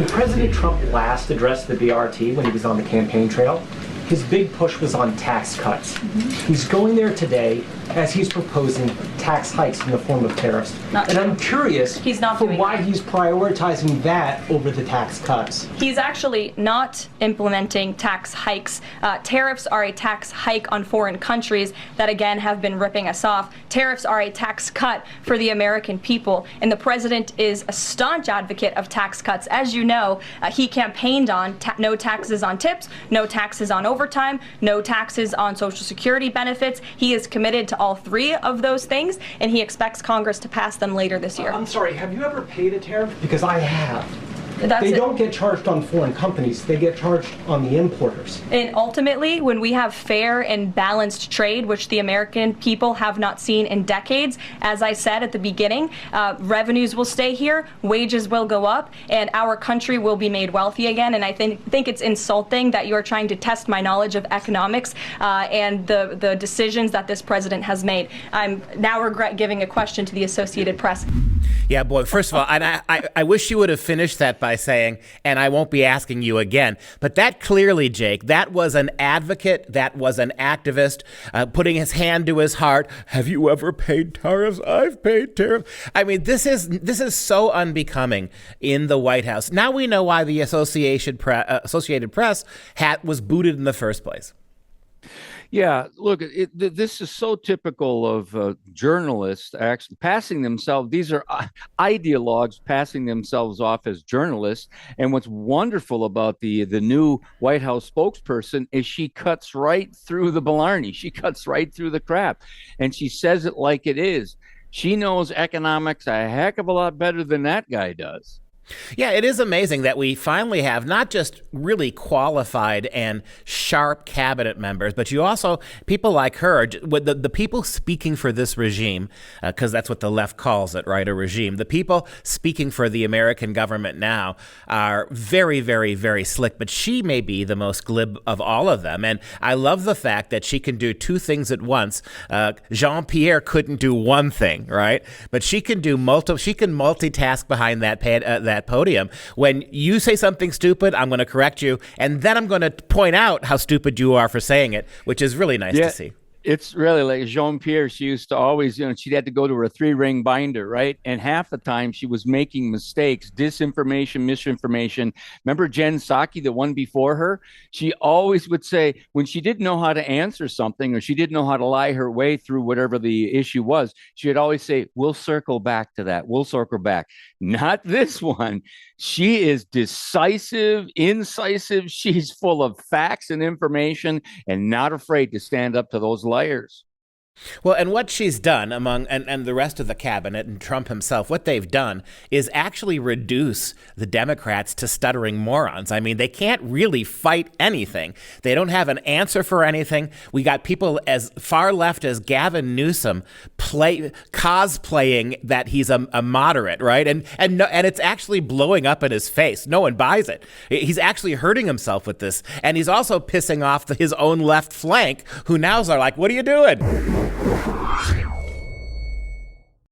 When President Trump last addressed the BRT when he was on the campaign trail, his big push was on tax cuts. He's going there today as he's proposing tax hikes in the form of tariffs. And I'm curious for why he's prioritizing that over the tax cuts. He's actually not implementing tax hikes. Tariffs are a tax hike on foreign countries that, again, have been ripping us off. Tariffs are a tax cut for the American people. And the president is a staunch advocate of tax cuts. As you know, he campaigned on no taxes on tips, no taxes on overtime, no taxes on Social Security benefits. He is committed to all three of those things, and he expects Congress to pass them later this year. I'm sorry, have you ever paid a tariff? Because I have. They don't get charged on foreign companies, they get charged on the importers. And ultimately, when we have fair and balanced trade, which the American people have not seen in decades, as I said at the beginning, revenues will stay here, wages will go up, and our country will be made wealthy again. And I think it's insulting that you're trying to test my knowledge of economics and the decisions that this president has made. I'm now regret giving a question to the Associated Press. Yeah, boy, first of all, I wish you would have finished that by saying, and I won't be asking you again. But that clearly, Jake, that was an advocate, that was an activist putting his hand to his heart. Have you ever paid tariffs? I've paid tariffs. I mean, this is so unbecoming in the White House. Now we know why the Associated Press was booted in the first place. Yeah, look, this is so typical of journalists actually passing themselves. These are ideologues passing themselves off as journalists. And what's wonderful about the new White House spokesperson is she cuts right through the blarney. She cuts right through the crap, and she says it like it is. She knows economics a heck of a lot better than that guy does. Yeah, it is amazing that we finally have not just really qualified and sharp cabinet members, but you also, people like her, the people speaking for this regime, because that's what the left calls it, right, a regime. The people speaking for the American government now are very, very, very slick, but she may be the most glib of all of them. And I love the fact that she can do two things at once. Jean-Pierre couldn't do one thing, right? But she can do she can multitask behind that podium. When you say something stupid, I'm going to correct you, and then I'm going to point out how stupid you are for saying it, which is really nice to see. It's really like Jean-Pierre. She used to always, she had to go to her 3-ring binder, right? And half the time she was making mistakes, disinformation, misinformation. Remember Jen Psaki, the one before her? She always would say, when she didn't know how to answer something or she didn't know how to lie her way through whatever the issue was, she would always say, we'll circle back to that. We'll circle back. Not this one. She is decisive, incisive. She's full of facts and information and not afraid to stand up to those liars. Well, and what she's done and the rest of the cabinet and Trump himself, what they've done is actually reduce the Democrats to stuttering morons. I mean, they can't really fight anything. They don't have an answer for anything. We got people as far left as Gavin Newsom cosplaying that he's a moderate, right? And it's actually blowing up in his face. No one buys it. He's actually hurting himself with this. And he's also pissing off his own left flank, who now are like, what are you doing?